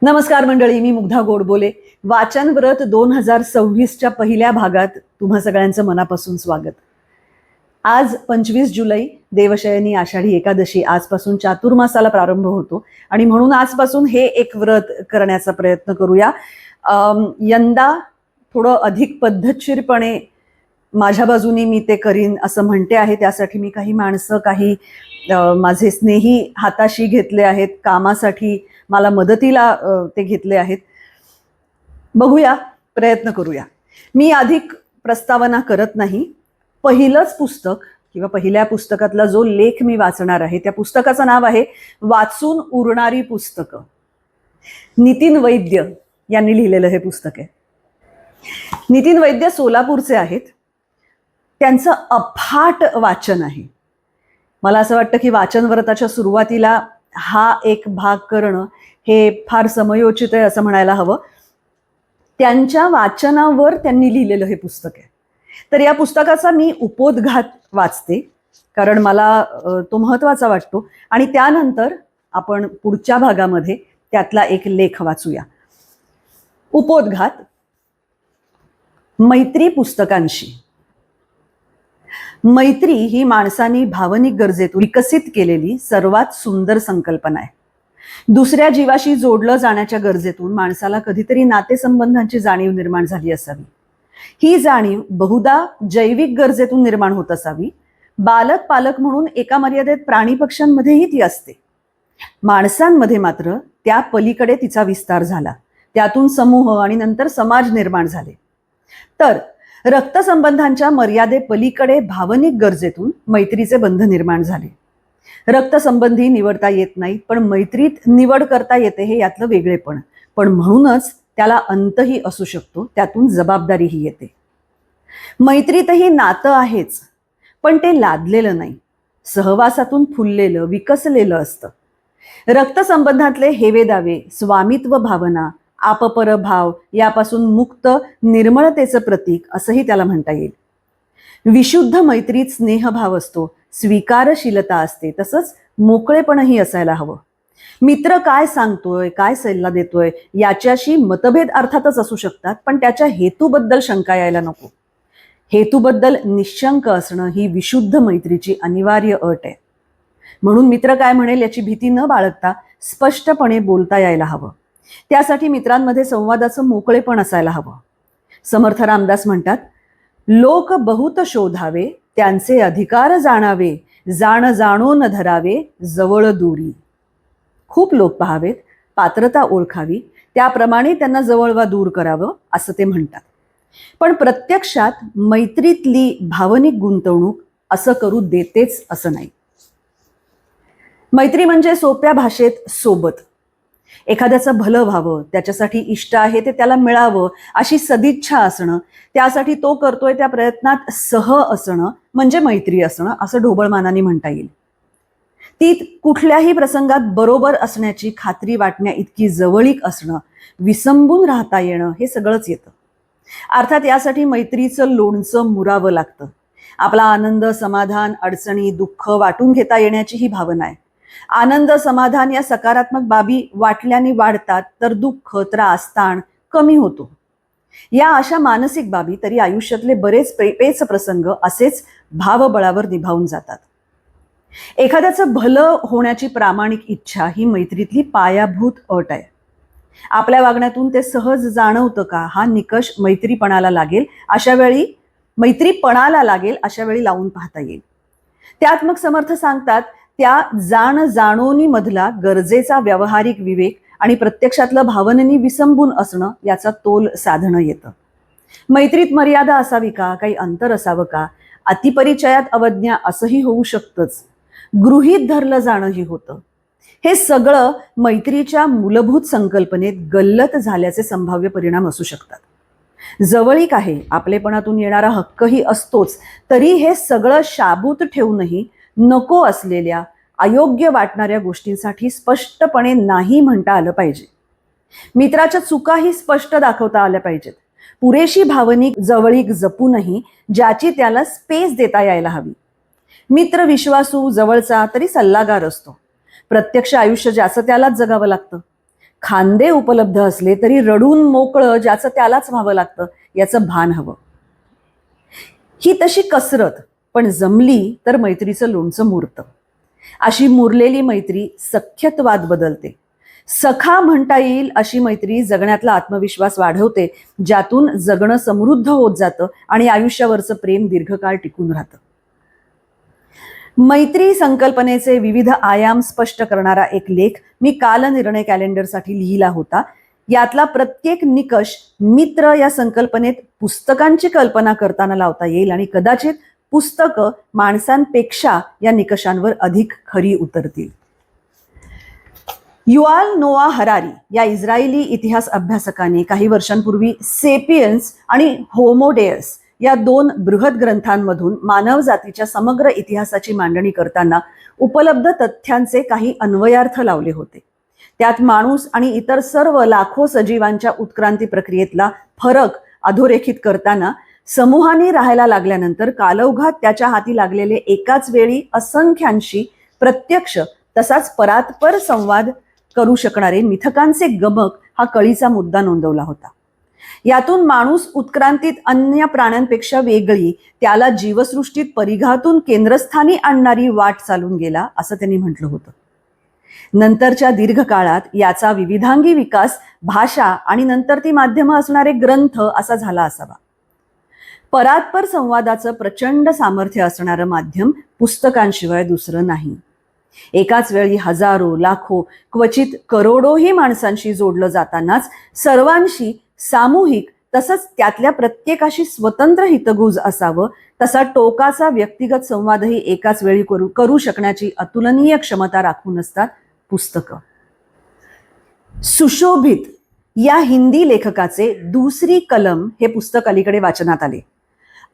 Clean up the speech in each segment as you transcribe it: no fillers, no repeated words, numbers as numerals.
नमस्कार मंडळी, मी मुग्धा गोडबोले. वाचन व्रत 2026च्या पहिल्या भागात तुम्हा सगळ्यांचं मनापासून स्वागत. आज 25 जुलै, देवशयनी आषाढी एकादशी. आजपासून चातुर्मासाला प्रारंभ होतो आणि म्हणून आजपासून हे एक व्रत करण्याचा प्रयत्न करूया. यंदा थोडं अधिक पद्धतशीरपणे माझ्या बाजूनी मी ते करीन असं म्हणते आहे. त्यासाठी मी काही माणसं, काही माझे स्नेही हाताशी घेतले आहेत, कामासाठी मला मदतीला ते घेतले आहेत. बघूया, प्रयत्न करूया. मी अधिक प्रस्तावना करत नाही. पहिलंच पुस्तक किंवा पहिल्या पुस्तकातला जो लेख मी वाचणार आहे, त्या पुस्तकाचं नाव आहे वाचून उरणारी पुस्तकं. नितीन वैद्य यांनी लिहिलेलं हे पुस्तक आहे. नितीन वैद्य सोलापूरचे आहेत. त्यांचं अफाट वाचन आहे. मला असं वाटतं की वाचन व्रताच्या सुरुवातीला हा एक भाग करणं हे फार समयोचित आहे असं म्हणायला हवं. त्यांच्या वाचनावर त्यांनी लिहिलेलं हे पुस्तक आहे. तर या पुस्तकाचा मी उपोद्घात वाचते, कारण मला तो महत्त्वाचा वाटतो. आणि त्यानंतर आपण पुढच्या भागामध्ये त्यातला एक लेख वाचूया. उपोद्घात. मैत्री पुस्तकांशी. मैत्री ही माणसांनी भावनिक गरजेतून विकसित केलेली सर्वात सुंदर संकल्पना आहे. दुसऱ्या जीवाशी जोडलं जाण्याच्या गरजेतून माणसाला कधीतरी नातेसंबंधांची जाणीव निर्माण झाली असावी. ही जाणीव बहुधा जैविक गरजेतून निर्माण होत असावी. बालक पालक म्हणून एका मर्यादेत प्राणी पक्ष्यांमध्येही ती असते. माणसांमध्ये मात्र त्या पलीकडे तिचा विस्तार झाला. त्यातून समूह आणि नंतर समाज निर्माण झाले. तर रक्तसंबंधांच्या मर्यादे पलीकडे भावनिक गरजेतून मैत्रीचे बंध निर्माण झाले. रक्तसंबंधी निवडता येत नाहीत, पण मैत्रीत निवड करता येते, हे यातलं वेगळेपण. पण म्हणूनच त्याला अंतही असू शकतो, त्यातून जबाबदारीही येते. मैत्रीतही नातं आहेच, पण ते लादलेलं नाही, सहवासातून फुललेलं, विकसलेलं असतं. रक्तसंबंधातले हेवेदावे, स्वामित्व भावना, आपपर भाव यापासून मुक्त निर्मळतेचं प्रतीक असंही त्याला म्हणता येईल. विशुद्ध मैत्रीत स्नेहभाव असतो, स्वीकारशीलता असते, तसंच मोकळेपणही असायला हवं. मित्र काय सांगतोय, काय सल्ला देतोय याच्याशी मतभेद अर्थातच असू शकतात, पण त्याच्या हेतूबद्दल शंका यायला नको. हेतूबद्दल निशंक असणं ही विशुद्ध मैत्रीची अनिवार्य अट आहे. म्हणून मित्र काय म्हणेल याची भीती न बाळगता स्पष्टपणे बोलता यायला हवं. त्यासाठी मित्रांमध्ये संवादाचं मोकळेपण असायला हवं. समर्थ रामदास म्हणतात, लोक बहुत शोधावे, त्यांचे अधिकार जाणावे, जाण जाणो न धरावे, जवळ दूरी. खूप लोक पाहावेत, पात्रता ओळखावी, त्याप्रमाणे त्यांना जवळ वा दूर करावं असं ते म्हणतात. पण प्रत्यक्षात मैत्रीतली भावनिक गुंतवणूक असं करू देतेच असं नाही. मैत्री म्हणजे सोप्या भाषेत सोबत. एखाद्याचं भलं व्हावं, त्याच्यासाठी इष्ट आहे ते त्याला मिळावं अशी सदिच्छा असणं, त्यासाठी तो करतोय त्या प्रयत्नात सह असणं म्हणजे मैत्री असणं असं ढोबळमानाने म्हणता येईल. ती कुठल्याही प्रसंगात बरोबर असण्याची खात्री वाटण्या इतकी जवळीक असणं, विसंबून राहता येणं, हे सगळंच येतं. अर्थात यासाठी मैत्रीचं लोणचं मुरावं लागतं. आपला आनंद, समाधान, अडचणी, दुःख वाटून घेता येण्याची ही भावना आहे. आनंद, समाधान या सकारात्मक बाबी वाटल्याने वाढतात, तर दुःख, त्रास, ताण कमी होतो. या अशा मानसिक बाबी तरी आयुष्यातले बरेच पेच प्रसंग असेच भावबळावर निभावून जातात. एखाद्याचं भलं होण्याची प्रामाणिक इच्छा ही मैत्रीतली पायाभूत अट आहे. आपल्या वागण्यातून ते सहज जाणवतं का, हा निकष मैत्रीपणाला लागेल अशा वेळी लावून पाहता येईल. त्यात मग समर्थ सांगतात, त्या जाण जाणोनी मधला गरजेचा व्यावहारिक विवेक आणि प्रत्यक्षातलं भावनेनी विसंबून असणं याचा तोल साधणं येतं. मैत्रीत मर्यादा असावी का, काही अंतर असावं का, अतिपरिचयात अवज्ञा असंही होऊ शकतंच, गृहीत धरलं जाणंही होतं. हे सगळं मैत्रीच्या मूलभूत संकल्पनेत गल्लत झाल्याचे संभाव्य परिणाम असू शकतात. जवळीक आहे, आपलेपणातून येणारा हक्कही असतोच, तरी हे सगळं शाबूत ठेवूनही नको असलेल्या, अयोग्य वाटणाऱ्या गोष्टींसाठी स्पष्टपणे नाही म्हणता आलं पाहिजे. मित्राच्या चुकाही स्पष्ट दाखवता आल्या पाहिजेत. पुरेशी भावनिक जवळीक जपूनही ज्याची त्याला स्पेस देता यायला हवी. मित्र विश्वासू, जवळचा तरी सल्लागार असतो. प्रत्यक्ष आयुष्य ज्याचं त्यालाच जगावं लागतं. खांदे उपलब्ध असले तरी रडून मोकळं ज्याचं त्यालाच व्हावं लागतं याचं भान हवं. ही तशी कसरत, पण जमली तर मैत्रीचं लोणचं मुरतं. अशी मुरलेली मैत्री सख्यत्वात बदलते. सखा म्हणता येईल अशी मैत्री जगण्यातला आत्मविश्वास वाढवते, ज्यातून जगणं समृद्ध होत जातं आणि आयुष्यावरचं प्रेम दीर्घकाळ टिकून राहतं. मैत्री संकल्पनेचे विविध आयाम स्पष्ट करणारा एक लेख मी कालनिर्णय कॅलेंडरसाठी लिहिला होता. यातला प्रत्येक निकष मित्र या संकल्पनेत पुस्तकांची कल्पना करताना लावता येईल आणि कदाचित पुस्तकं माणसांपेक्षा या निकषांवर अधिक खरी उतरतील. युआल नोआ हरारी या इस्रायली इतिहास अभ्यासकाने काही वर्षांपूर्वी सेपियन्स आणि होमोडेयस या 2 बृहत ग्रंथांमधून मानव जातीच्या समग्र इतिहासाची मांडणी करताना उपलब्ध तथ्यांचे काही अन्वयार्थ लावले होते. त्यात माणूस आणि इतर सर्व लाखो सजीवांच्या उत्क्रांती प्रक्रियेतला फरक अधोरेखित करताना समूहाने राहायला लागल्यानंतर कालौघात त्याच्या हाती लागलेले एकाच वेळी असंख्यांशी प्रत्यक्ष तसाच परात्पर संवाद करू शकणारे मिथकांचे गमक हा कळीचा मुद्दा नोंदवला होता. यातून माणूस उत्क्रांतीत अन्य प्राण्यांपेक्षा वेगळी, त्याला जीवसृष्टीत परिघातून केंद्रस्थानी आणणारी वाट चालून गेला असं त्यांनी म्हटलं होतं. नंतरच्या दीर्घकाळात याचा विविधांगी विकास भाषा आणि नंतर ती माध्यमं असणारे ग्रंथ असा झाला असावा. परात्पर संवादाचं प्रचंड सामर्थ्य असणारं माध्यम पुस्तकांशिवाय दुसरं नाही. एकाच वेळी हजारो, लाखो, क्वचित करोडोही माणसांशी जोडलं जातानाच सर्वांशी सामूहिक तसंच त्यातल्या प्रत्येकाशी स्वतंत्र हितगुज असावं, तसा टोकाचा व्यक्तिगत संवादही एकाच वेळी करू शकण्याची अतुलनीय क्षमता राखून असतात पुस्तकं. सुशोभित या हिंदी लेखकाचे दुसरी कलम हे पुस्तक अलीकडे वाचनात आले.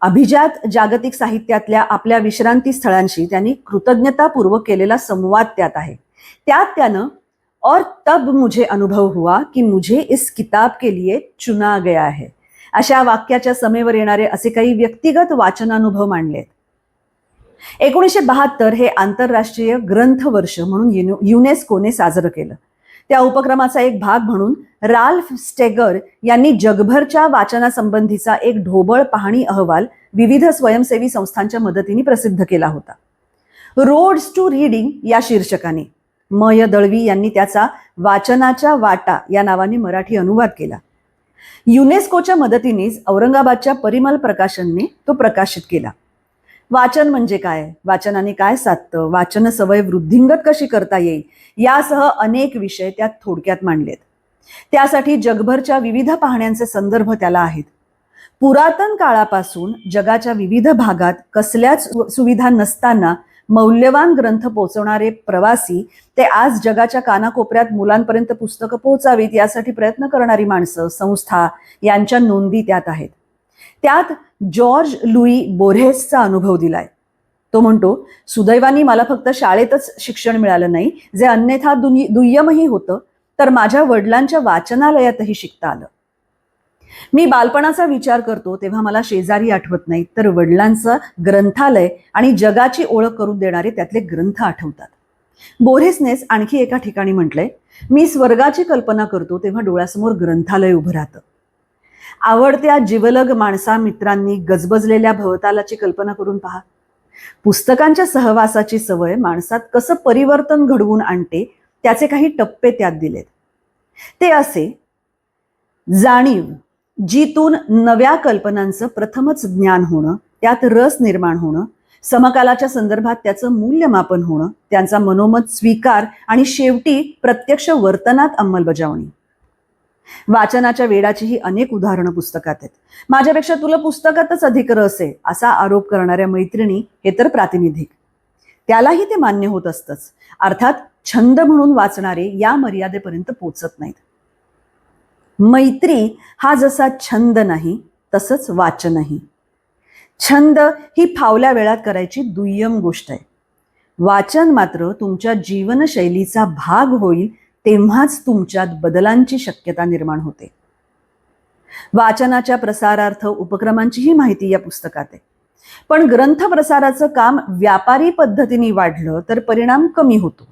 अभिजात जागतिक साहित्यातल्या आपल्या विश्रांती स्थळांशी त्यांनी कृतज्ञतापूर्वक केलेला संवाद त्यात आहे. त्यात त्यानं और तब मुझे अनुभव हुआ कि मुझे इस किताब के लिए चुना गया है अशा वाक्याच्या समेवर येणारे असे काही व्यक्तिगत वाचनानुभव मांडलेत. 1972 हे आंतरराष्ट्रीय ग्रंथ वर्ष म्हणून युनेस्कोने साजरं केलं. त्या उपक्रमाचा एक भाग म्हणून राल्फ स्टेगर यांनी जगभरच्या वाचनासंबंधीचा एक ढोबळ पाहणी अहवाल विविध स्वयंसेवी संस्थांच्या मदतीने प्रसिद्ध केला होता. रोड्स टू रीडिंग या शीर्षकाने मय दळवी यांनी त्याचा वाचनाच्या वाटा या नावाने मराठी अनुवाद केला. युनेस्कोच्या मदतीनेच औरंगाबादच्या परिमल प्रकाशनने तो प्रकाशित केला. वाचन म्हणजे काय, वाचनाने काय साधतं, वाचन सवय वृद्धिंगत कशी करता येईल यासह अनेक विषय त्यात थोडक्यात मांडलेत. त्यासाठी जगभरच्या विविध पाहण्यांचे संदर्भ त्याला आहेत. पुरातन काळापासून जगाच्या विविध भागात कसल्याच सुविधा नसताना मौल्यवान ग्रंथ पोहोचवणारे प्रवासी ते आज जगाच्या कानाकोपऱ्यात मुलांपर्यंत पुस्तकं पोहोचावीत यासाठी प्रयत्न करणारी माणसं, संस्था यांच्या नोंदी त्यात आहेत. त्यात जॉर्ज लुई बोर्हेसचा अनुभव दिलाय. तो म्हणतो, सुदैवाने मला फक्त शाळेतच शिक्षण मिळालं नाही, जे अन्यथा दुय्यमही होतं, तर माझ्या वडिलांच्या वाचनालयातही शिकता आलं. मी बालपणाचा विचार करतो तेव्हा मला शेजारी आठवत नाहीत, तर वडिलांचं ग्रंथालय आणि जगाची ओळख करून देणारे त्यातले ग्रंथ आठवतात. बोर्हेसनेच आणखी एका ठिकाणी म्हटलंय, मी स्वर्गाची कल्पना करतो तेव्हा डोळ्यासमोर ग्रंथालय उभं राहतं. आवडत्या जिवलग माणसा मित्रांनी गजबजलेल्या भवतालाची कल्पना करून पहा. पुस्तकांच्या सहवासाची सवय माणसात कसं परिवर्तन घडवून आणते त्याचे काही टप्पे त्यात दिलेत. ते असे: जाणीव, जीतून नव्या कल्पनांचं प्रथमच ज्ञान होणं, त्यात रस निर्माण होणं, समकालाच्या संदर्भात त्याचं मूल्यमापन होणं, त्यांचा मनोमत स्वीकार आणि शेवटी प्रत्यक्ष वर्तनात अंमलबजावणी. वाचनाच्या वेडाची ही अनेक उदाहरणं पुस्तकात आहेत. माझ्यापेक्षा तुला पुस्तकातच अधिक रस आहे असा आरोप करणाऱ्या मैत्रिणी हे तर प्रातिनिधिक. त्यालाही ते मान्य होत असतंच. अर्थात छंद म्हणून वाचणारे या मर्यादेपर्यंत पोचत नाहीत. मैत्री हा जसा छंद नाही तसंच वाचनही. छंद ही फावल्या वेळात करायची दुय्यम गोष्ट आहे. वाचन मात्र तुमच्या जीवनशैलीचा भाग होईल तेव्हाच तुमच्यात बदलांची शक्यता निर्माण होते. वाचनाच्या प्रसारार्थ उपक्रमांचीही माहिती या पुस्तकात आहे. पण ग्रंथ प्रसाराचं काम व्यापारी पद्धतीने वाढलं तर परिणाम कमी होतो.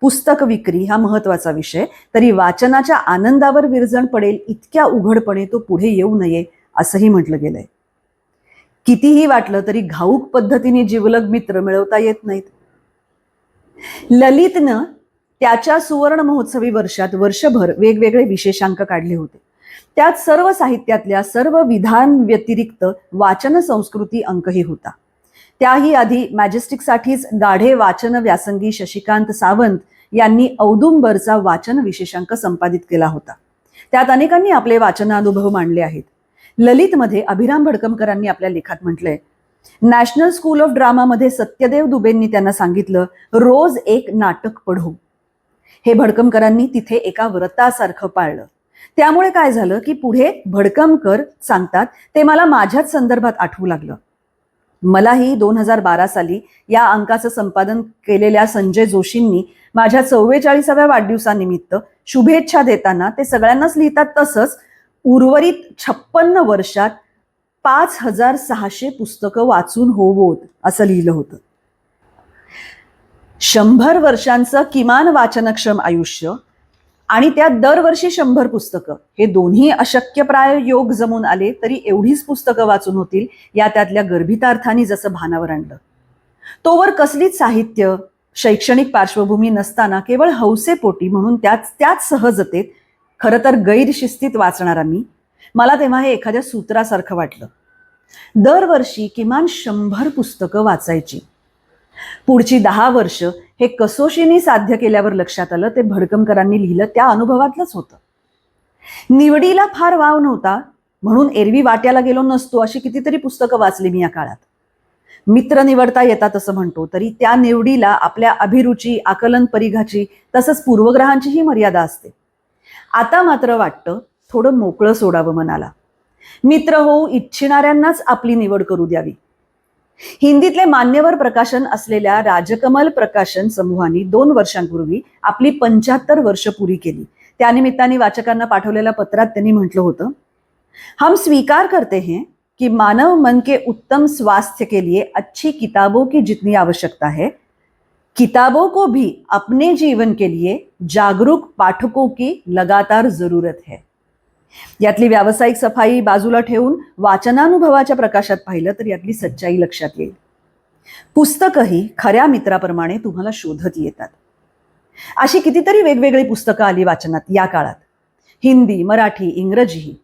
पुस्तक विक्री हा महत्वाचा विषय, तरी वाचनाच्या आनंदावर विरजण पडेल इतक्या उघडपणे तो पुढे येऊ नये असंही म्हटलं गेलंय. कितीही वाटलं तरी घाऊक पद्धतीने जिवलग मित्र मिळवता येत नाहीत. ललितनं त्याच्या सुवर्ण महोत्सवी वर्षात वर्षभर वेगवेगळे विशेषांक काढले होते. त्यात सर्व साहित्यातल्या सर्व विधान व्यतिरिक्त वाचन संस्कृती अंकही होता. त्याही आधी मॅजेस्टिकसाठीच गाढे वाचन व्यासंगी शशिकांत सावंत यांनी औदुंबरचा वाचन विशेषांक संपादित केला होता. त्यात अनेकांनी आपले वाचनानुभव मांडले आहेत. ललितमध्ये अभिराम भडकमकरांनी आपल्या लेखात म्हटलंय, नॅशनल स्कूल ऑफ ड्रामामध्ये सत्यदेव दुबेंनी त्यांना सांगितलं, रोज एक नाटक पढो. हे भडकमकरांनी तिथे एका व्रतासारखं पाळलं. त्यामुळे काय झालं की पुढे भडकमकर सांगतात ते मला माझ्याच संदर्भात आठवू लागलं. मलाही 2012 साली या अंकाचं संपादन केलेल्या संजय जोशींनी माझ्या 44व्या वाढदिवसानिमित्त शुभेच्छा देताना ते सगळ्यांनाच लिहितात तसंच उर्वरित 56 वर्षात 5600 पुस्तकं वाचून होवोत असं लिहिलं होतं. 100 वर्षांचं किमान वाचनक्षम आयुष्य आणि त्यात दरवर्षी 100 पुस्तकं, हे दोन्ही अशक्यप्राय योग जमून आले तरी एवढीच पुस्तकं वाचून होतील या त्यातल्या गर्भितार्थाने जसं भानावर आणलं. तोवर कसलीच साहित्य शैक्षणिक पार्श्वभूमी नसताना केवळ हौसेपोटी म्हणून त्याच सहजतेत, खरं तर गैरशिस्तीत वाचणारा मला तेव्हा हे एखाद्या सूत्रासारखं वाटलं. दरवर्षी किमान 100 पुस्तकं वाचायची. पुढची 10 वर्ष हे कसोशीने साध्य केल्यावर लक्षात आलं ते भडकमकरांनी लिहिलं त्या अनुभवातलंच होतं. निवडीला फार वाव नव्हता म्हणून एरवी वाट्याला गेलो नसतो अशी कितीतरी पुस्तकं वाचली मी या काळात. मित्र निवडता येतात असं म्हणतो तरी त्या निवडीला आपल्या अभिरुची, आकलन परिघाची तसंच पूर्वग्रहांचीही मर्यादा असते. आता मात्र वाटतं थोडं मोकळं सोडावं मनाला. मित्र होऊ इच्छिणाऱ्यांनाच आपली निवड करू द्यावी. हिंदीतले मान्यवर प्रकाशन असलेल्या राजकमल प्रकाशन समूहाने 2 वर्षांपूर्वी आपली 75 वर्ष पुरी केली. त्यानिमित्ताने वाचकांना पाठवलेल्या पत्रात त्यांनी म्हटलं होतं, हम स्वीकार करते हैं कि मानव मन के उत्तम स्वास्थ्य के लिए अच्छी किताबों की जितनी आवश्यकता है, किताबों को भी अपने जीवन के लिए जागरूक पाठकों की लगातार जरूरत है. यातली व्यावसायिक सफाई बाजूला ठेवून वाचनानुभवाच्या प्रकाशात पाहिलं तर यातली सच्चाई लक्षात येईल. पुस्तकही खऱ्या मित्राप्रमाणे तुम्हाला शोधत येतात. अशी कितीतरी वेगवेगळी पुस्तकं आली वाचनात या काळात, हिंदी, मराठी, इंग्रजीही.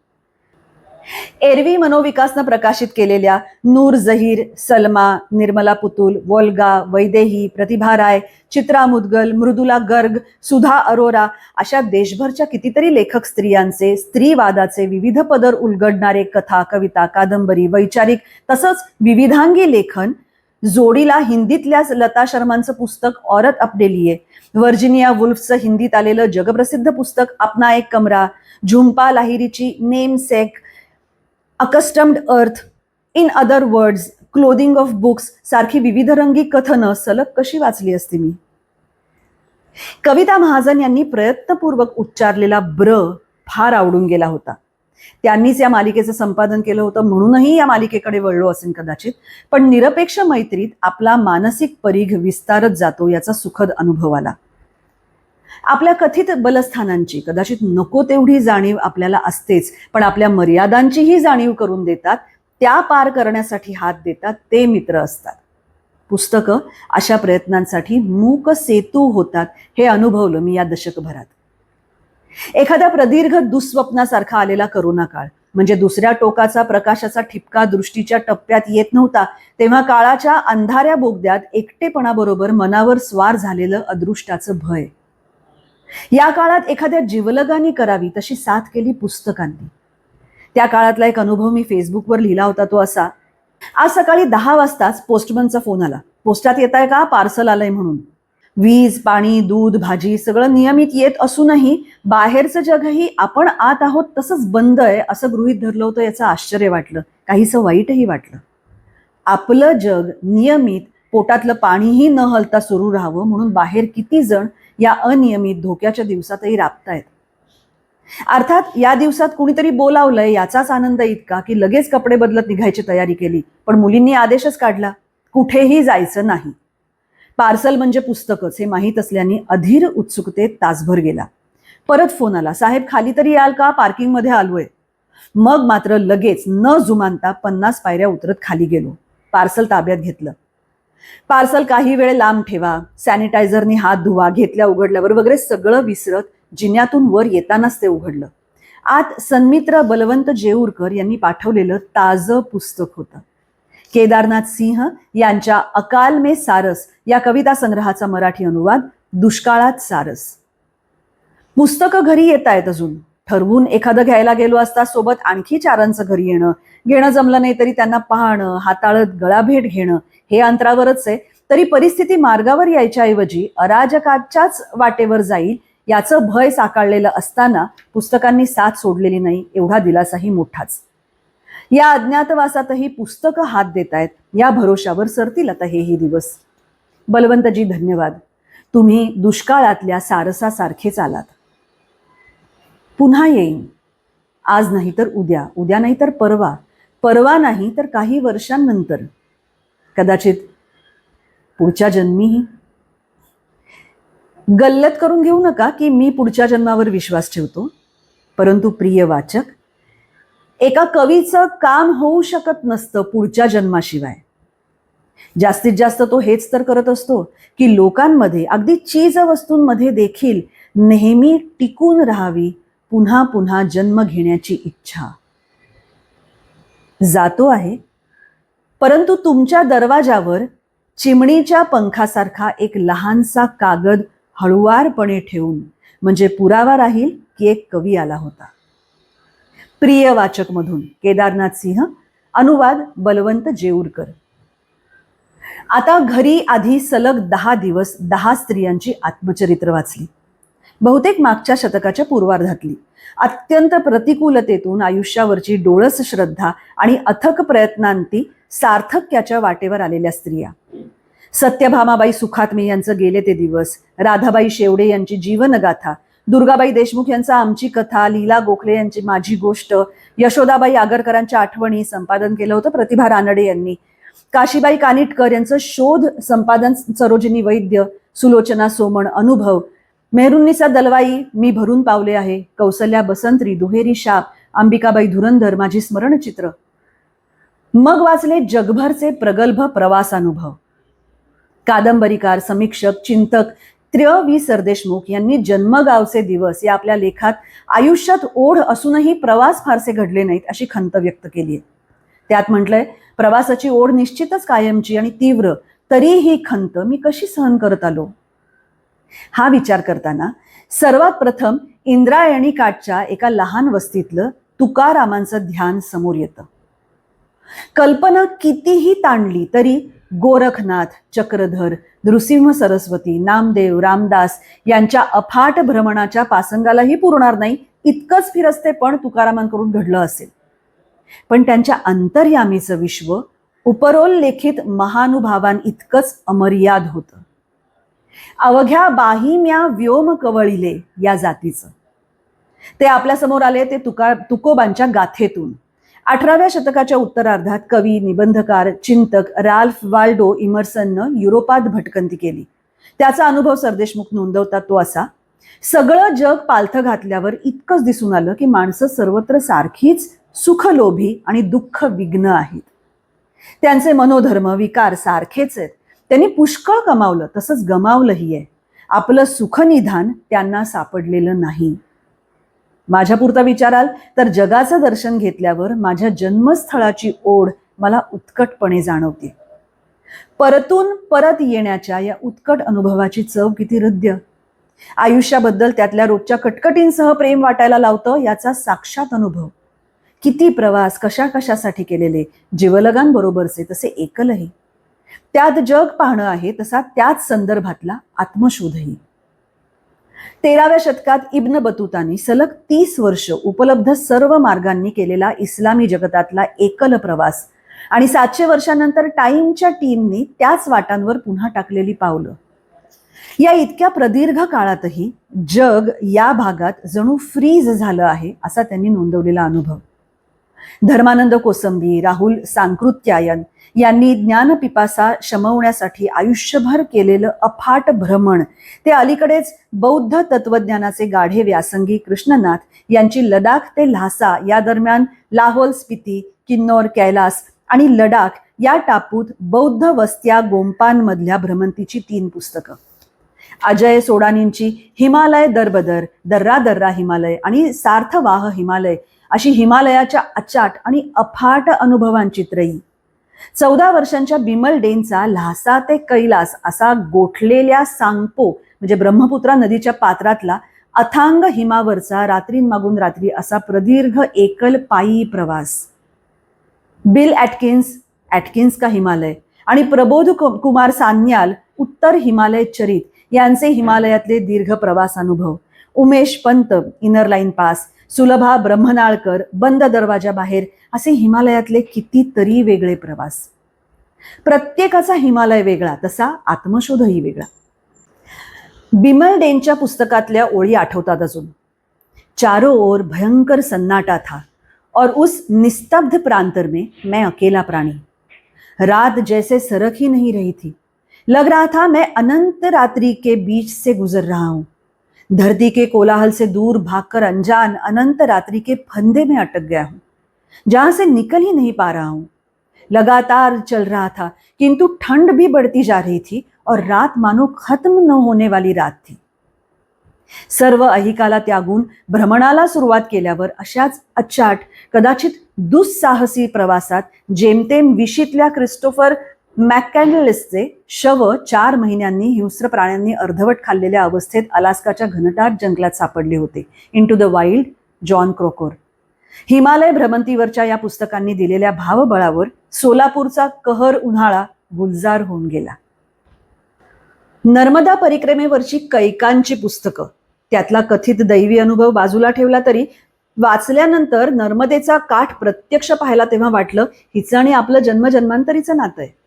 एरवी मनोविकासनं प्रकाशित केलेल्या नूर जहीर, सलमा, निर्मला पुतुल, वोल्गा, वैदेही, प्रतिभा राय, चित्रा मुदगल, मृदुला गर्ग, सुधा अरोरा अशा देशभरच्या कितीतरी लेखक स्त्रियांचे स्त्रीवादाचे विविध पदर उलगडणारे कथा, कविता, कादंबरी, वैचारिक तसंच विविधांगी लेखन, जोडीला हिंदीतल्याच लता शर्मांचं पुस्तक औरत अपने लिए, व्हर्जिनिया वुल्फचं हिंदीत आलेलं जगप्रसिद्ध पुस्तक अपना एक कमरा, झुंपा लाहिरीची नेम सेक, अकस्टम्ड अर्थ, in other words, clothing of books सारखी विविधरंगी कथनं सलग कशी वाचली असती मी. कविता महाजन यांनी प्रयत्नपूर्वक उच्चारलेला ब्र फार आवडून गेला होता. त्यांनीच या मालिकेचं संपादन केलं होतं म्हणूनही या मालिकेकडे वळलो असेल कदाचित. पण निरपेक्ष मैत्रीत आपला मानसिक परीघ विस्तारत जातो याचा सुखद अनुभव आला. आपल्या कथित बलस्थानांची कदाचित नको तेवढी जाणीव आपल्याला असतेच, पण आपल्या मर्यादांचीही जाणीव करून देतात, त्या पार करण्यासाठी हात देतात ते मित्र असतात. पुस्तकं अशा प्रयत्नांसाठी मूक सेतू होतात हे अनुभवलं मी या दशकभरात. एखाद्या प्रदीर्घ दुःस्वप्नासारखा आलेला करोना काळ म्हणजे दुसऱ्या टोकाचा प्रकाशाचा ठिपका दृष्टीच्या टप्प्यात येत नव्हता तेव्हा काळाच्या अंधाऱ्या बोगद्यात एकटेपणाबरोबर मनावर स्वार झालेलं अदृष्टाचं भय. या काळात एखाद्या जिवलगानी करावी तशी साथ केली पुस्तकांनी. त्या काळातला एक अनुभव मी फेसबुकवर लिहिला होता तो असा, आज सकाळी 10 वाजताच पोस्टमनचा फोन आला. पोस्टात येत आहे का, पार्सल आलंय म्हणून. वीज, पाणी, दूध, भाजी सगळं नियमित येत असूनही बाहेरचं जगही आपण आत आहोत तसंच बंद आहे असं गृहीत धरलं होतं. याचं आश्चर्य वाटलं, काहीसं वाईटही वाटलं. आपलं जग नियमित पोटातलं पाणीही न हलता सुरू राहावं म्हणून बाहेर किती जण या अनियमित धोक्याच्या दिवसातही राबतायत. अर्थात या दिवसात कुणीतरी बोलावलंय याचाच आनंद इतका की लगेच कपडे बदलत निघायची तयारी केली. पण मुलींनी आदेशच काढला, कुठेही जायचं नाही. पार्सल म्हणजे पुस्तकच हे माहीत असल्याने अधीर उत्सुकतेत तासभर गेला. परत फोन आला, साहेब खाली तरी याल का, पार्किंगमध्ये आलोय. मग मात्र लगेच न जुमानता 50 पायऱ्या उतरत खाली गेलो. पार्सल ताब्यात घेतलं. पार्सल काही वेळ लांब ठेवा, सॅनिटायझरनी हात धुवा, घेतल्या उघडल्यावर वगैरे सगळं विसरत जिन्यातून वर येतानाच ते उघडलं. आत सन्मित्र बलवंत जेऊरकर यांनी पाठवलेलं ताजं पुस्तक होतं. केदारनाथ सिंह यांच्या अकाल में सारस या कविता संग्रहाचा मराठी अनुवाद, दुष्काळात सारस. पुस्तकं घरी येत आहेत अजून. ठरवून एखादं घ्यायला गेलो असता सोबत आणखी चारांचं घरी येणं, घेणं जमलं नाही तरी त्यांना पाहणं, हाताळत गळाभेट घेणं हे अंतरावरच आहे. तरी परिस्थिती मार्गावर यायच्याऐवजी अराजकाच्याच वाटेवर जाईल याचं भय साकारलेलं असताना पुस्तकांनी साथ सोडलेली नाही, एवढा दिलासाही मोठाच. या अज्ञातवासातही पुस्तकं हात देतायत या भरोशावर सरतील आता हेही दिवस. बलवंतजी धन्यवाद, तुम्ही दुष्काळातल्या सारसासारखेच आलात. पुन्हा येईन, आज नाही तर उद्या, उद्या नाही तर परवा, परवा नाही तर काही वर्षांनंतर, कदाचित पुढच्या जन्मीही. गल्लत करून घेऊ नका की मी पुढच्या जन्मावर विश्वास ठेवतो, परंतु प्रिय वाचक, एका कवीचं काम होऊ शकत नसतं पुढच्या जन्माशिवाय. जास्तीत जास्त तो हेच तर करत असतो की लोकांमध्ये, अगदी चीज वस्तूंमध्ये देखील नेहमी टिकून राहावी पुन्हा पुन्हा जन्म घेण्याची इच्छा. जातो आहे, परंतु तुमच्या दरवाजावर चिमणीच्या पंखासारखा एक लहानसा कागद हळुवारपणे ठेवून, म्हणजे पुरावा राहील की एक कवी आला होता. प्रिय वाचक मधून केदारनाथ सिंह, अनुवाद बलवंत जेऊरकर. आता घरी आधी सलग 10 दिवस 10 स्त्रियांची आत्मचरित्र वाचली. बहुतेक मागच्या शतकाच्या पूर्वार्धातली. अत्यंत प्रतिकूलतेतून आयुष्यावरची डोळस श्रद्धा आणि अथक प्रयत्नांती सार्थक्याच्या वाटेवर आलेल्या स्त्रिया. सत्यभामाबाई सुखात्मे यांचं गेले ते दिवस, राधाबाई शेवडे यांची जीवनगाथा, दुर्गाबाई देशमुख यांचा आमची कथा, लीला गोखले यांची माझी गोष्ट, यशोदाबाई आगरकरांच्या आठवणी संपादन केलं होतं प्रतिभा रानडे यांनी. काशीबाई कानिटकर यांचं शोध संपादन सरोजिनी वैद्य, सुलोचना सोमण अनुभव, मेहरुन्निसा दलवाई मी भरून पावले आहे, कौसल्या बसंत्री दुहेरी शाप, अंबिकाबाई धुरंधर माझी स्मरणचित्र. मग वाचले जगभरचे प्रगल्भ प्रवासानुभव. कादंबरीकार, समीक्षक, चिंतक वि सरदेशमुख यांनी जन्मगावचे दिवस या आपल्या लेखात आयुष्यात ओढ असूनही प्रवास फारसे घडले नाहीत अशी खंत व्यक्त केली आहे. त्यात म्हटलंय, प्रवासाची ओढ निश्चितच कायमची आणि तीव्र, तरी ही खंत मी कशी सहन करत आलो. हा विचार करताना सर्वात प्रथम इंद्रायणी काठच्या एका लहान वस्तीतलं तुकारामांचं ध्यान समोर येतं. कल्पना कितीही ताणली तरी गोरखनाथ, चक्रधर, नृसिंह सरस्वती, नामदेव, रामदास यांच्या अफाट भ्रमणाच्या पासंगालाही पुरणार नाही इतकंच फिरस्तेपण तुकारामांकडून घडलं असेल. पण त्यांच्या अंतर्यामीचं विश्व उपरोल्लेखित महानुभावां इतकंच अमर्याद होतं. अवघ्या बाहिम्या व्योम कवळिले या जातीचं. ते आपल्यासमोर आले ते तुकोबांच्या गाथेतून. 18व्या शतकाच्या उत्तरार्धात कवी, निबंधकार, चिंतक राल्फ वाल्डो इमर्सननं युरोपात भटकंती केली. त्याचा अनुभव सरदेशमुख नोंदवतात तो असा, सगळं जग पालथं घातल्यावर इतकंच दिसून आलं की माणसं सर्वत्र सारखीच सुखलोभी आणि दुःख विघ्न आहेत. त्यांचे मनोधर्म विकार सारखेच आहेत. त्यांनी पुष्कळ कमावलं तसंच गमावलंही आहे. आपलं सुखनिधान त्यांना सापडलेलं नाही. माझ्यापुरता विचाराल तर जगाचं दर्शन घेतल्यावर माझ्या जन्मस्थळाची ओढ मला उत्कटपणे जाणवते. परतून परत येण्याच्या या उत्कट अनुभवाची चव किती हृद्य. आयुष्याबद्दल त्यातल्या रोजच्या कटकटींसह प्रेम वाटायला लावतं याचा साक्षात अनुभव. किती प्रवास कशा कशासाठी केलेले, जीवलगांबरोबरचे तसे एकलही. त्यात जग पाहणं आहे तसा त्याच संदर्भातला आत्मशोधही. 13व्या शतकात इब्न बतूतानी सलग 30 वर्ष उपलब्ध सर्व मार्गांनी केलेला इस्लामी जगतातला एकल प्रवास आणि 700 वर्षांनंतर टाईमच्या टीमनी त्याच वाटांवर पुन्हा टाकलेली पावलं. या इतक्या प्रदीर्घ काळातही जग या भागात जणू फ्रीज झालं आहे असा त्यांनी नोंदवलेला अनुभव. धर्मानंद कोसंबी, राहुल सांकृत्यायन यांनी ज्ञानपिपासा शमवण्यासाठी आयुष्यभर केलेलं अफाट भ्रमण, ते अलीकडेच बौद्ध तत्वज्ञानाचे गाढे व्यासंगी कृष्णनाथ यांची लडाख ते ल्हासा या दरम्यान लाहोल, स्पिती, किन्नौर, कैलास आणि लडाख या टापूत बौद्ध वस्त्या गोंपांमधल्या भ्रमंतीची 3 पुस्तकं. अजय सोडानींची हिमालय दरबदर, दर्रा दर्रा हिमालय आणि सार्थवाह हिमालय अशी हिमालयाच्या अचाट आणि अफाट अनुभवांची त्रयी. 14 वर्षांच्या बिमल डेनचा ल्हासा ते कैलास असा गोठलेल्या सांगपो म्हणजे ब्रह्मपुत्रा नदीच्या पात्रातला अथांग हिमावरचा रात्रींमागून रात्री असा प्रदीर्घ एकल पायी प्रवास. बिल ॲटकिन्स का हिमालय आणि प्रबोध कुमार सान्याल उत्तर हिमालय चरित यांचे हिमालयातले दीर्घ प्रवास अनुभव. Umesh Pant inner line pass, Sulabha Brahmanalkar बंद दरवाजा बाहेर असे हिमालयातले कितीतरी वेगळे प्रवास. प्रत्येकाचा हिमालय वेगळा, तसा आत्मशोधही वेगळा. बिमल डेनच्या पुस्तकातल्या ओळी आठवतात अजून. चारों ओर भयंकर सन्नाटा था और उस निस्तब्ध प्रांतर में मैं अकेला प्राणी. रात जैसे सरक ही नहीं रही थी. लग रहा था मैं अनंत रात्रि के बीच से गुजर रहा हूं. धरती के कोलाहल से दूर भागकर अनजान अनंत रात्रि के फंदे में अटक गया हूं, जहां से निकल ही नहीं पा रहा हूं. लगातार चल रहा था, किंतु ठंड भी बढ़ती जा रही थी और रात मानो खत्म न होने वाली रात थी. सर्व अहिकाला त्यागून भ्रमणाला सुरुवात केल्यावर अशाच अचाट, कदाचित दुस्साहसी प्रवासात जेमतेम विशीतल्या क्रिस्टोफर मॅककॅन्डलिसचे शव 4 महिन्यांनी हिंस्र प्राण्यांनी अर्धवट खाल्लेल्या अवस्थेत अलास्काच्या घनदाट जंगलात सापडले होते. Into the wild, Jon Krakauer. Himalaya भ्रमंतीवरच्या या पुस्तकांनी दिलेल्या भावबळावर सोलापूरचा कहर उन्हाळा गुलजार होऊन गेला. नर्मदा परिक्रमेवरची कैकांची पुस्तकं, त्यातला कथित दैवी अनुभव बाजूला ठेवला तरी वाचल्यानंतर नर्मदेचा काठ प्रत्यक्ष पाहायला तेव्हा वाटलं हिचं आणि आपलं जन्मजन्मांतरीचं नातं आहे.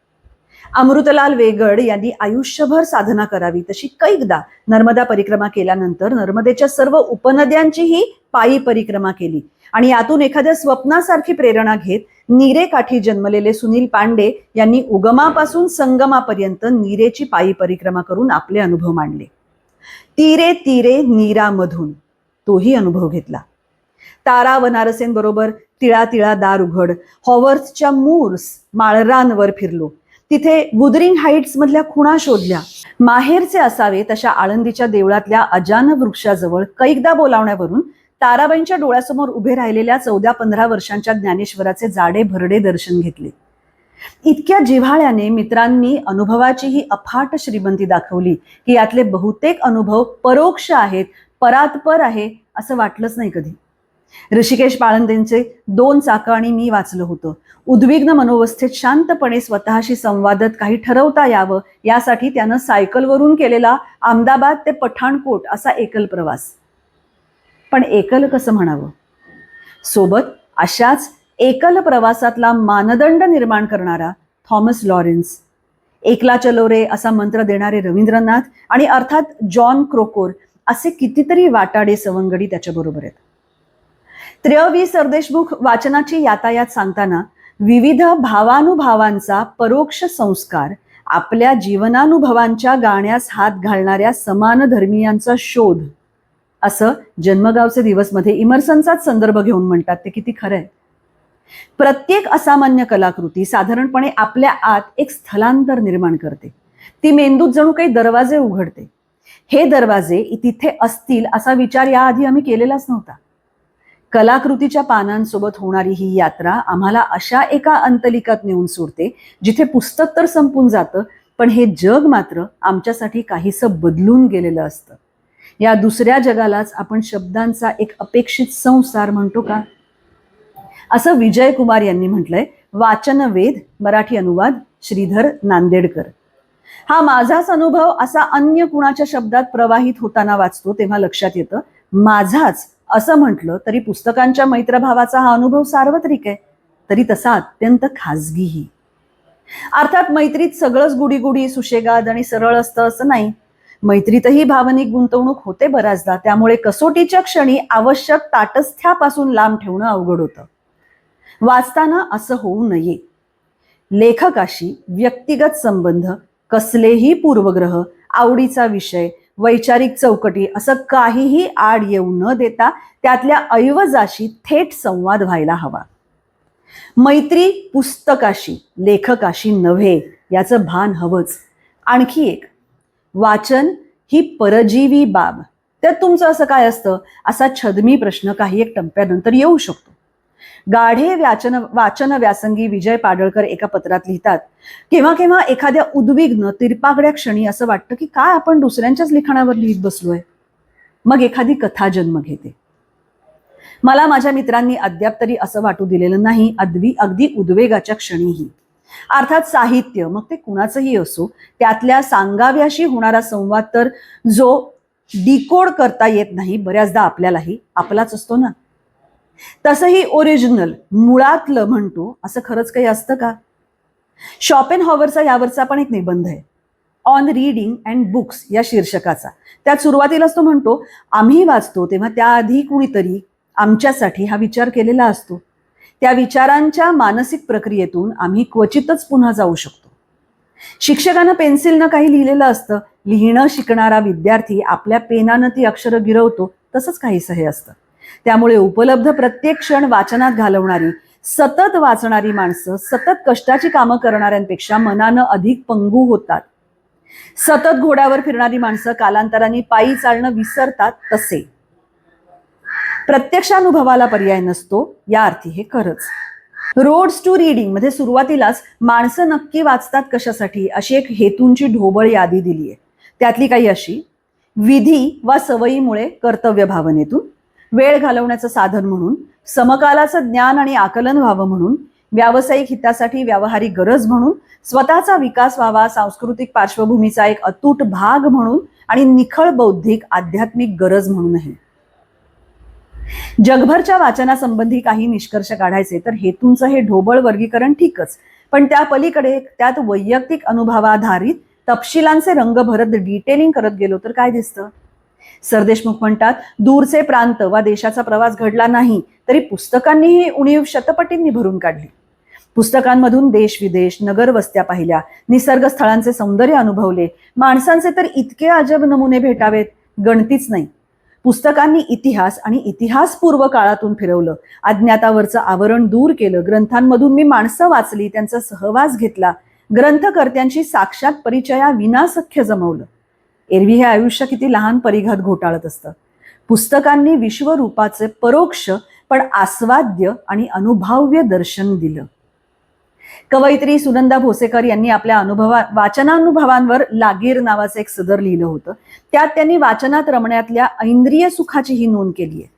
अमृतलाल वेगड यांनी आयुष्यभर साधना करावी तशी कैकदा नर्मदा परिक्रमा केल्यानंतर नर्मदेच्या सर्व उपनद्यांचीही पायी परिक्रमा केली आणि यातून एखाद्या स्वप्नासारखी प्रेरणा घेत नीरेकाठी जन्मलेले सुनील पांडे यांनी उगमापासून संगमापर्यंत नीरेची पायी परिक्रमा करून आपले अनुभव मांडले. तीरे तीरे नीरामधून तोही अनुभव घेतला. तारा वनारसेंबरोबर तिळा तिळा दार उघड, हॉवर्थच्या मूर्स माळरांवर फिरलो. तिथे वुदरिंग हाईट्स मधल्या खुणा शोधल्या. माहेरचे असावे तशा आळंदीच्या देवळातल्या अजान वृक्षाजवळ कैकदा बोलावण्यावरून ताराबाईंच्या डोळ्यासमोर उभे राहिलेल्या 14-15 वर्षांच्या ज्ञानेश्वराचे जाडे भरडे दर्शन घेतले. इतक्या जिव्हाळ्याने मित्रांनी अनुभवाची ही अफाट श्रीमंती दाखवली की यातले बहुतेक अनुभव परोक्ष आहेत, परात्पर आहे असं वाटलंच नाही कधी. ऋषिकेश बाळंदेंचे 2 चाकं आणि मी वाचलं होतं. उद्विग्न मनोवस्थेत शांतपणे स्वतःशी संवादत काही ठरवता यावं यासाठी त्यानं सायकलवरून केलेला अहमदाबाद ते पठाणकोट असा एकल प्रवास. पण एकल कसं म्हणावं? सोबत अशाच एकल प्रवासातला मानदंड निर्माण करणारा थॉमस लॉरेन्स, एकला चलो रे असा मंत्र देणारे रवींद्रनाथ आणि अर्थात जॉन क्रोकोर असे कितीतरी वाटाडे सवंगडी त्याच्याबरोबर आहेत. त्र्यवी सरदेशमुख वाचनाची यातायात सांगताना विविध भावानुभावांचा परोक्ष संस्कार, आपल्या जीवनानुभवांच्या गाण्यास हात घालणाऱ्या समान धर्मीयांचा शोध असं जन्मगावचे दिवसमध्ये इमर्सनचाच संदर्भ घेऊन म्हणतात. ते किती खरं आहे. प्रत्येक असामान्य कलाकृती साधारणपणे आपल्या आत एक स्थलांतर निर्माण करते. ती मेंदूत जणू काही दरवाजे उघडते. हे दरवाजे तिथे असतील असा विचार याआधी आम्ही केलेलाच नव्हता. कलाकृतीच्या पानांसोबत होणारी ही यात्रा आम्हाला अशा एका अंतलिकात नेऊन सोडते जिथे पुस्तक तर संपून जातं, पण हे जग मात्र आमच्यासाठी काहीसं बदलून गेलेलं असतं. या दुसऱ्या जगालाच आपण शब्दांचा एक अपेक्षित संसार म्हणतो का? असं विजय कुमार यांनी म्हटलंय. वाचनवेध, मराठी अनुवाद श्रीधर नांदेडकर. हा माझाच अनुभव असा अन्य कुणाच्या शब्दात प्रवाहित होताना वाचतो तेव्हा लक्षात येतं माझाच असं म्हटलं तरी पुस्तकांच्या मैत्रभावाचा हा अनुभव सार्वत्रिक आहे, तरी तसा अत्यंत खाजगीही. अर्थात मैत्रीत सगळंच गुडी सुशेगाद आणि सरळ असतं असं नाही. मैत्रीतही भावनिक गुंतवणूक होते बऱ्याचदा. त्यामुळे कसोटीच्या क्षणी आवश्यक ताटस्थ्यापासून लांब ठेवणं अवघड होतं. वाचताना असं होऊ नये. लेखकाशी व्यक्तिगत संबंध, कसलेही पूर्वग्रह, आवडीचा विषय, वैचारिक चौकटी असं काहीही आड येऊ न देता त्यातल्या ऐवजाशी थेट संवाद व्हायला हवा. मैत्री पुस्तकाशी, लेखकाशी नव्हे याचं भान हवंच. आणखी एक, वाचन ही परजीवी बाब. त्यात तुमचं असं काय असतं, असा छदमी प्रश्न काही एक टप्प्यानंतर येऊ शकतो. गाढे वाचन व्यासंगी विजय पाडळकर एका पत्रात लिहितात, केव्हा केव्हा एखाद्या उद्विग्न तिरपागड्या क्षणी असं वाटतं की काय आपण दुसऱ्यांच्याच लिखाणावर लिहित बसलोय. मग एखादी कथा जन्म घेते. मला माझ्या मित्रांनी अद्याप तरी असं वाटू दिलेलं नाही, अगदी उद्वेगाच्या क्षणीही. अर्थात साहित्य, मग ते कुणाचंही असो, त्यातल्या सांगाव्याशी होणारा संवाद तर जो डिकोड करता येत नाही बऱ्याचदा आपल्यालाही, आपलाच असतो ना. तसंही ओरिजिनल, मुळातलं म्हणतो असं खरंच काही असतं का? शॉपेनहॉवरचा यावरचा पण एक निबंध आहे, ऑन रीडिंग अँड बुक्स या शीर्षकाचा. त्यात सुरुवातीलाच तो म्हणतो, आम्ही वाचतो तेव्हा त्याआधी कुणीतरी आमच्यासाठी हा विचार केलेला असतो. त्या विचारांच्या मानसिक प्रक्रियेतून आम्ही क्वचितच पुन्हा जाऊ शकतो. शिक्षकानं पेन्सिलनं काही लिहिलेलं असतं, लिहिणं शिकणारा विद्यार्थी आपल्या पेनानं ती अक्षरं गिरवतो, तसंच काहीसं हे असतं. त्यामुळे उपलब्ध प्रत्येक क्षण वाचनात घालवणारी, सतत वाचणारी माणसं सतत कष्टाची कामं करणाऱ्यांपेक्षा मनानं अधिक पंगू होतात. सतत घोड्यावर फिरणारी माणसं कालांतराने पायी चालणं विसरतात. तसे प्रत्यक्षानुभवाला पर्याय नसतो, या अर्थी हे खरंच. रोड्स टू रीडिंग मध्ये सुरुवातीलाच माणसं नक्की वाचतात कशासाठी अशी एक हेतूंची ढोबळ यादी दिली आहे. त्यातली काही अशी, विधी वा सवयीमुळे कर्तव्य भावनेतून, वेळ घालवण्याचं साधन म्हणून, समकालाचं ज्ञान आणि आकलन व्हावं म्हणून, व्यावसायिक हितासाठी व्यावहारिक गरज म्हणून, स्वतःचा विकास व्हावा सांस्कृतिक पार्श्वभूमीचा एक अतूट भाग म्हणून आणि निखळ बौद्धिक आध्यात्मिक गरज म्हणूनही. जगभरच्या वाचनासंबंधी काही निष्कर्ष काढायचे तर हेतूंचं हे ढोबळ वर्गीकरण ठीकच, पण त्या पलीकडे त्यात वैयक्तिक अनुभवाधारित तपशिलांचे रंग भरत डिटेलिंग करत गेलो तर काय दिसतं? सरदेशमुख म्हणतात, दूरचे प्रांत वा देशाचा प्रवास घडला नाही तरी पुस्तकांनीही उणीव शतपटींनी भरून काढली. पुस्तकांमधून देश विदेश, नगर वस्त्या पाहिल्या, निसर्ग स्थळांचे सौंदर्य अनुभवले, माणसांचे तर इतके अजब नमुने भेटावेत, गणतीच नाही. पुस्तकांनी इतिहास आणि इतिहासपूर्व काळातून फिरवलं, अज्ञातावरचं आवरण दूर केलं. ग्रंथांमधून मी माणसं वाचली, त्यांचा सहवास घेतला, ग्रंथकर्त्यांशी साक्षात परिचया विनासख्य जमवलं. एरवी हे आयुष्य किती लहान परिघात घोटाळत असतं. पुस्तकांनी विश्वरूपाचे परोक्ष पण आस्वाद्य आणि अनुभव्य दर्शन दिलं. कवयित्री सुनंदा भोसेकर यांनी आपल्या वाचनानुभवांवर लागीर नावाचं एक सदर लिहिलं होतं. त्यात त्यांनी वाचनात रमण्यातल्या ऐंद्रिय सुखाचीही नोंद केली आहे.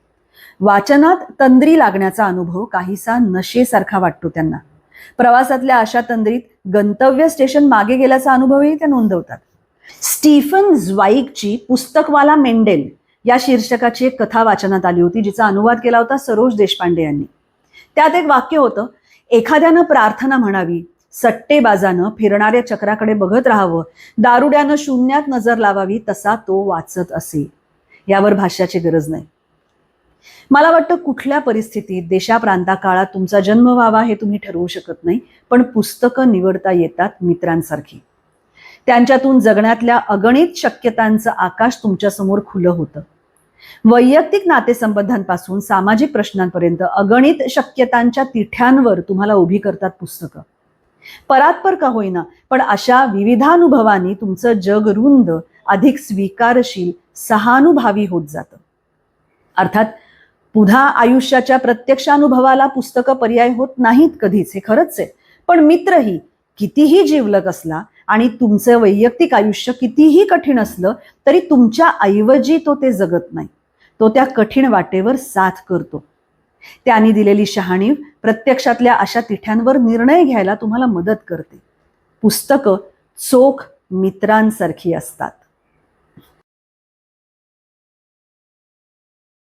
वाचनात तंद्री लागण्याचा अनुभव काहीसा नशेसारखा वाटतो त्यांना. प्रवासातल्या अशा तंद्रीत गंतव्य स्टेशन मागे गेल्याचा अनुभवही त्या नोंदवतात. स्टीफन झ्वाईगची पुस्तकवाला मेंडेल या शीर्षकाची एक कथा वाचनात आली होती, जिचा अनुवाद केला होता सरोज देशपांडे यांनी. त्यात एक वाक्य होतं, एखाद्यानं प्रार्थना म्हणावी, सट्टेबाजानं फिरणाऱ्या चक्राकडे बघत राहावं, दारुड्यानं शून्यात नजर लावावी, तसा तो वाचत असे. यावर भाष्याची गरज नाही. मला वाटतं कुठल्या परिस्थितीत, देशाप्रांता काळात तुमचा जन्म व्हावा हे तुम्ही ठरवू शकत नाही, पण पुस्तकं निवडता येतात मित्रांसारखी. त्यांच्यातून जगण्यातल्या अगणित शक्यतांचं आकाश तुमच्यासमोर खुलं होतं. वैयक्तिक नातेसंबंधांपासून सामाजिक प्रश्नांपर्यंत अगणित शक्यतांच्या तिठ्यांवर तुम्हाला उभी करतात पुस्तकं. परात्पर का होईना, पण अशा विविधानुभवांनी तुमचं जग रुंद, अधिक स्वीकारशील, सहानुभूती होत जातं. अर्थात पुन्हा आयुष्याच्या प्रत्यक्षानुभवाला पुस्तकं पर्याय होत नाहीत कधीच, हे खरंच आहे. पण मित्रही कितीही जिवलग असला आणि तुमचं वैयक्तिक आयुष्य कितीही कठीण असलं तरी तुमच्या ऐवजी तो ते जगत नाही. तो त्या कठीण वाटेवर साथ करतो. त्यांनी दिलेली शहाणीव प्रत्यक्षातल्या अशा तिठ्यांवर निर्णय घ्यायला तुम्हाला मदत करते. पुस्तकं चोख मित्रांसारखी असतात.